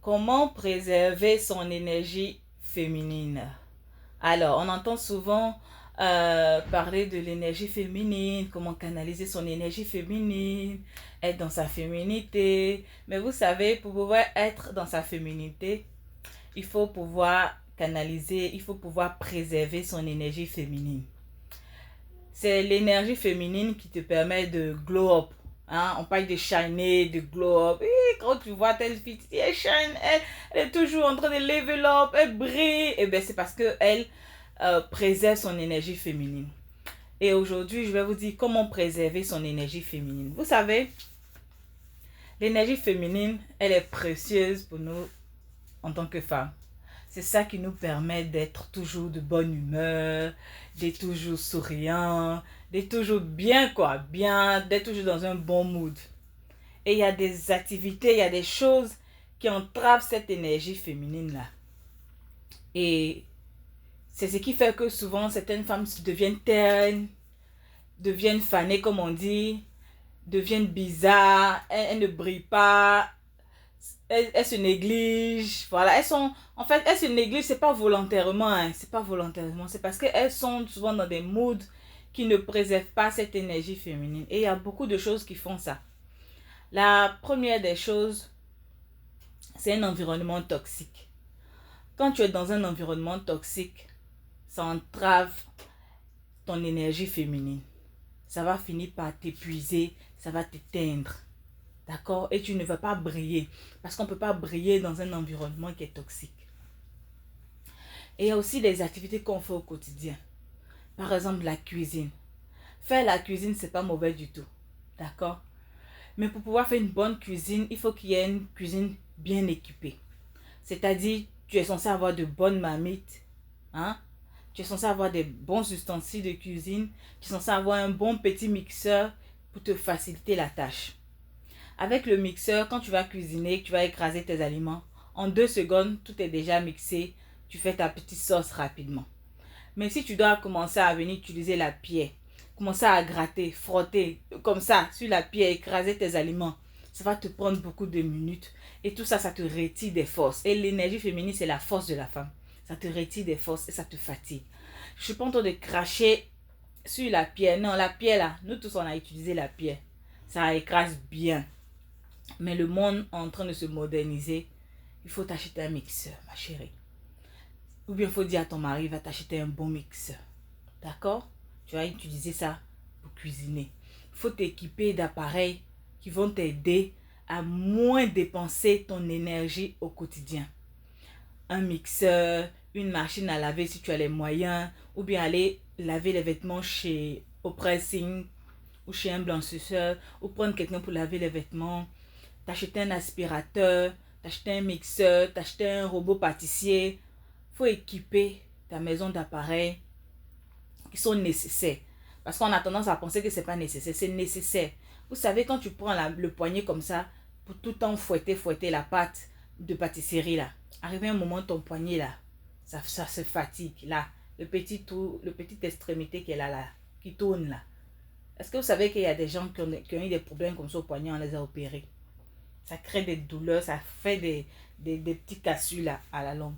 Comment préserver son énergie féminine? Alors, on entend souvent parler de l'énergie féminine, comment canaliser son énergie féminine, être dans sa féminité. Mais vous savez, pour pouvoir être dans sa féminité, il faut pouvoir canaliser, il faut pouvoir préserver son énergie féminine. C'est l'énergie féminine qui te permet de glow up. Hein? On parle de shiner, de glow up. Et quand tu vois telle fille, tu dis, elle shine, elle est toujours en train de level up, elle brille. Et bien, c'est parce qu'elle préserve son énergie féminine. Et aujourd'hui, je vais vous dire comment préserver son énergie féminine. Vous savez, l'énergie féminine, elle est précieuse pour nous en tant que femmes. C'est ça qui nous permet d'être toujours de bonne humeur, d'être toujours souriant, d'être toujours bien quoi, bien, d'être toujours dans un bon mood. Et il y a des activités, il y a des choses qui entravent cette énergie féminine-là. Et c'est ce qui fait que souvent certaines femmes deviennent ternes, deviennent fanées comme on dit, deviennent bizarres, elles ne brillent pas, elles se négligent, voilà, elles se négligent, c'est pas volontairement, hein, c'est pas volontairement, c'est parce qu'elles sont souvent dans des moods qui ne préservent pas cette énergie féminine. Et il y a beaucoup de choses qui font ça. La première des choses, c'est un environnement toxique. Quand tu es dans un environnement toxique, ça entrave ton énergie féminine. Ça va finir par t'épuiser, ça va t'éteindre. D'accord? Et tu ne vas pas briller. Parce qu'on ne peut pas briller dans un environnement qui est toxique. Et il y a aussi des activités qu'on fait au quotidien. Par exemple, la cuisine. Faire la cuisine, c'est pas mauvais du tout. D'accord? Mais pour pouvoir faire une bonne cuisine, il faut qu'il y ait une cuisine bien équipée. C'est-à-dire, tu es censé avoir de bonnes marmites. Hein? Tu es censé avoir des bons ustensiles de cuisine. Tu es censé avoir un bon petit mixeur pour te faciliter la tâche. Avec le mixeur, quand tu vas cuisiner, tu vas écraser tes aliments, en 2 secondes, tout est déjà mixé. Tu fais ta petite sauce rapidement. Mais si tu dois commencer à venir utiliser la pierre, commencer à gratter, frotter, comme ça, sur la pierre, écraser tes aliments, ça va te prendre beaucoup de minutes. Et tout ça, ça te retire des forces. Et l'énergie féminine, c'est la force de la femme. Ça te retire des forces et ça te fatigue. Je suis pas en train de cracher sur la pierre. Non, la pierre là, nous tous, on a utilisé la pierre. Ça écrase bien. Mais le monde est en train de se moderniser. Il faut t'acheter un mixeur, ma chérie. Ou bien il faut dire à ton mari, va t'acheter un bon mixeur. D'accord? Tu vas utiliser ça pour cuisiner. Il faut t'équiper d'appareils qui vont t'aider à moins dépenser ton énergie au quotidien. Un mixeur, une machine à laver si tu as les moyens, ou bien aller laver les vêtements au pressing ou chez un blanchisseur, ou prendre quelqu'un pour laver les vêtements. T'acheter un aspirateur, t'acheter un mixeur, t'acheter un robot pâtissier. Il faut équiper ta maison d'appareils qui sont nécessaires. Parce qu'on a tendance à penser que ce n'est pas nécessaire, c'est nécessaire. Vous savez, quand tu prends le poignet comme ça, pour tout le temps fouetter la pâte de pâtisserie là, arrivé un moment, ton poignet là, ça se fatigue là. Le petit extrémité qui est là, qui tourne là. Est-ce que vous savez qu'il y a des gens qui ont eu des problèmes comme ça au poignet, on les a opérés? Ça crée des douleurs, ça fait des petits cassures là, à la longue.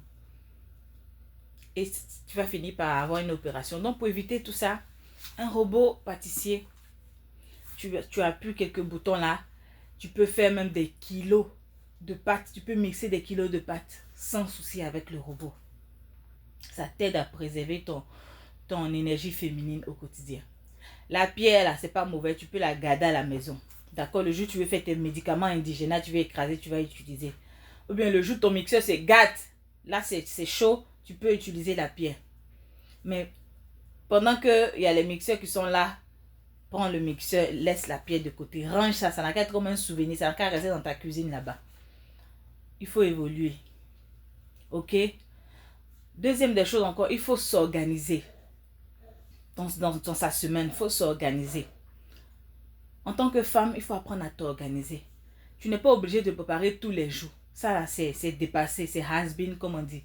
Et tu vas finir par avoir une opération. Donc pour éviter tout ça, un robot pâtissier, tu appuies quelques boutons là, tu peux faire même des kilos de pâtes, tu peux mixer des kilos de pâtes sans souci avec le robot. Ça t'aide à préserver ton énergie féminine au quotidien. La pierre là, c'est pas mauvais, tu peux la garder à la maison. D'accord, le jour tu veux faire tes médicaments indigènes, tu veux écraser, tu vas utiliser. Ou bien le jour ton mixeur c'est gâte, là c'est chaud, tu peux utiliser la pierre. Mais pendant qu'il y a les mixeurs qui sont là, prends le mixeur, laisse la pierre de côté, range ça, ça n'a qu'à être comme un souvenir, ça n'a qu'à rester dans ta cuisine là-bas. Il faut évoluer. Ok? Deuxième des choses encore, il faut s'organiser. Dans sa semaine, il faut s'organiser. En tant que femme, il faut apprendre à t'organiser. Tu n'es pas obligé de préparer tous les jours. Ça, c'est dépassé, c'est has-been, comme on dit.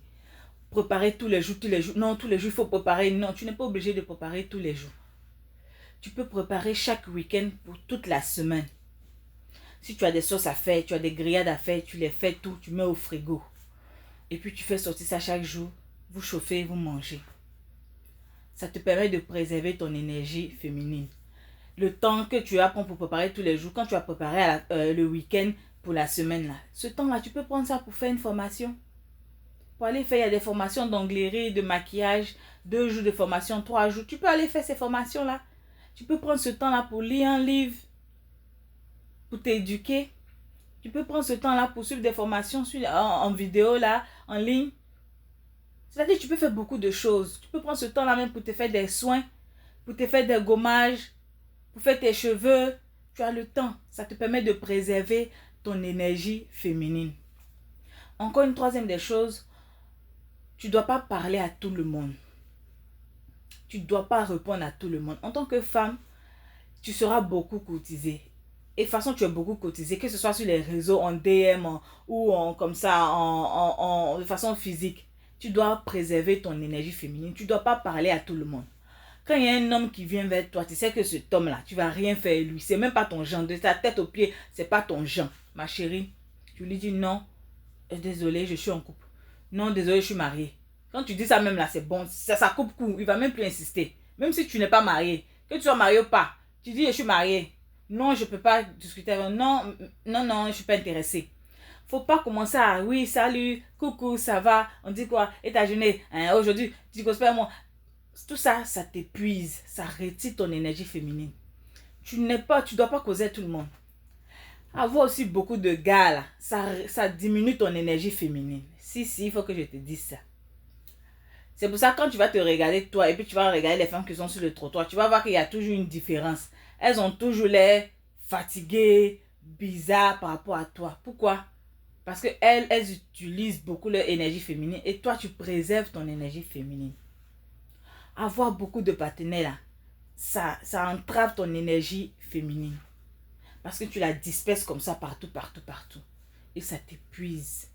Préparer tous les jours. Non, tous les jours, il faut préparer. Non, tu n'es pas obligé de préparer tous les jours. Tu peux préparer chaque week-end pour toute la semaine. Si tu as des sauces à faire, tu as des grillades à faire, tu les fais tout, tu mets au frigo. Et puis tu fais sortir ça chaque jour. Vous chauffez, vous mangez. Ça te permet de préserver ton énergie féminine. Le temps que tu as pour préparer tous les jours, quand tu vas préparer le week-end pour la semaine, là, ce temps-là, tu peux prendre ça pour faire une formation. Pour aller faire, il y a des formations d'onglerie, de maquillage, 2 jours de formation, 3 jours. Tu peux aller faire ces formations-là. Tu peux prendre ce temps-là pour lire un livre, pour t'éduquer. Tu peux prendre ce temps-là pour suivre des formations en vidéo, là, en ligne. C'est-à-dire que tu peux faire beaucoup de choses. Tu peux prendre ce temps-là même pour te faire des soins, pour te faire des gommages, pour faire tes cheveux. Tu as le temps. Ça te permet de préserver ton énergie féminine. Encore une troisième des choses, tu ne dois pas parler à tout le monde. Tu ne dois pas répondre à tout le monde. En tant que femme, tu seras beaucoup courtisée. Et de toute façon, tu es beaucoup courtisée, que ce soit sur les réseaux, en DM ou comme ça, de façon physique. Tu dois préserver ton énergie féminine. Tu ne dois pas parler à tout le monde. Quand il y a un homme qui vient vers toi, tu sais que cet homme-là, tu ne vas rien faire lui. C'est même pas ton genre. De ta tête aux pieds, c'est pas ton genre. Ma chérie, tu lui dis non, désolé, je suis en couple. Non, désolé, je suis mariée. Quand tu dis ça même là, c'est bon. Ça coupe court. Il va même plus insister. Même si tu n'es pas mariée. Que tu sois mariée ou pas. Tu dis je suis mariée. Non, je ne peux pas discuter avec. Non, je ne suis pas intéressée. Faut pas commencer à oui, salut, coucou, ça va. On dit quoi? Et ta journée? Aujourd'hui, tu dis moi. Tout ça, ça t'épuise. Ça retire ton énergie féminine. Tu dois pas causer à tout le monde. Avoir aussi beaucoup de gars là, ça diminue ton énergie féminine. Si, il faut que je te dise ça. C'est pour ça que quand tu vas te regarder toi et puis tu vas regarder les femmes qui sont sur le trottoir, tu vas voir qu'il y a toujours une différence. Elles ont toujours l'air fatiguées, bizarres par rapport à toi. Pourquoi? Parce qu'elles utilisent beaucoup leur énergie féminine et toi tu préserves ton énergie féminine. Avoir beaucoup de partenaires là, ça entrave ton énergie féminine. Parce que tu la disperses comme ça partout. Et ça t'épuise.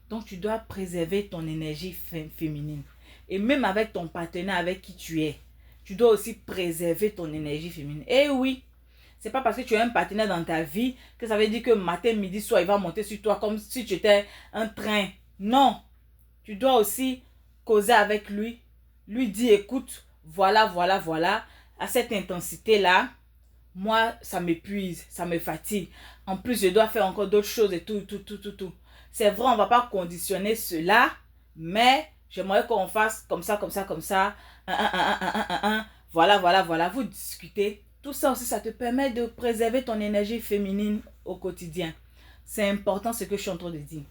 Donc tu dois préserver ton énergie féminine. Et même avec ton partenaire avec qui tu es, tu dois aussi préserver ton énergie féminine. Et oui, c'est pas parce que tu as un partenaire dans ta vie que ça veut dire que matin, midi, soir, il va monter sur toi comme si tu étais un train. Non. Tu dois aussi causer avec lui. Lui dire, écoute, voilà, à cette intensité-là, moi, ça m'épuise, ça me fatigue. En plus, je dois faire encore d'autres choses et tout. C'est vrai, on ne va pas conditionner cela, mais j'aimerais qu'on fasse comme ça. Voilà. Vous discutez. Tout ça aussi, ça te permet de préserver ton énergie féminine au quotidien. C'est important ce que je suis en train de dire.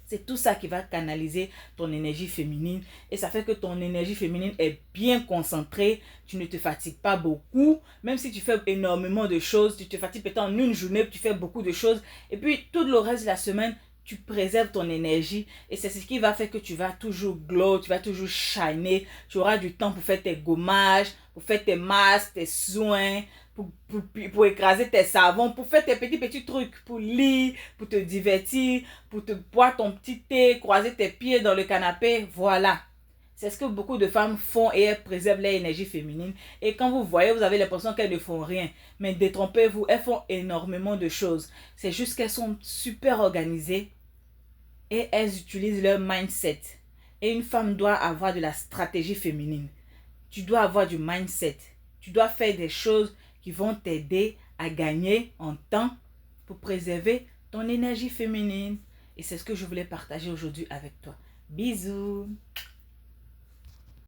C'est tout ça qui va canaliser ton énergie féminine. Et ça fait que ton énergie féminine est bien concentrée. Tu ne te fatigues pas beaucoup. Même si tu fais énormément de choses, tu te fatigues peut-être en une journée, tu fais beaucoup de choses. Et puis tout le reste de la semaine, tu préserves ton énergie. Et c'est ce qui va faire que tu vas toujours glow, tu vas toujours shiner. Tu auras du temps pour faire tes gommages, pour faire tes masques, tes soins, pour écraser tes savons, pour faire tes petits trucs, pour lire, pour te divertir, pour te boire ton petit thé, croiser tes pieds dans le canapé, voilà. C'est ce que beaucoup de femmes font et elles préservent leur énergie féminine. Et quand vous voyez, vous avez l'impression qu'elles ne font rien. Mais détrompez-vous, elles font énormément de choses. C'est juste qu'elles sont super organisées et elles utilisent leur mindset. Et une femme doit avoir de la stratégie féminine. Tu dois avoir du mindset. Tu dois faire des choses qui vont t'aider à gagner en temps pour préserver ton énergie féminine. Et c'est ce que je voulais partager aujourd'hui avec toi. Bisous!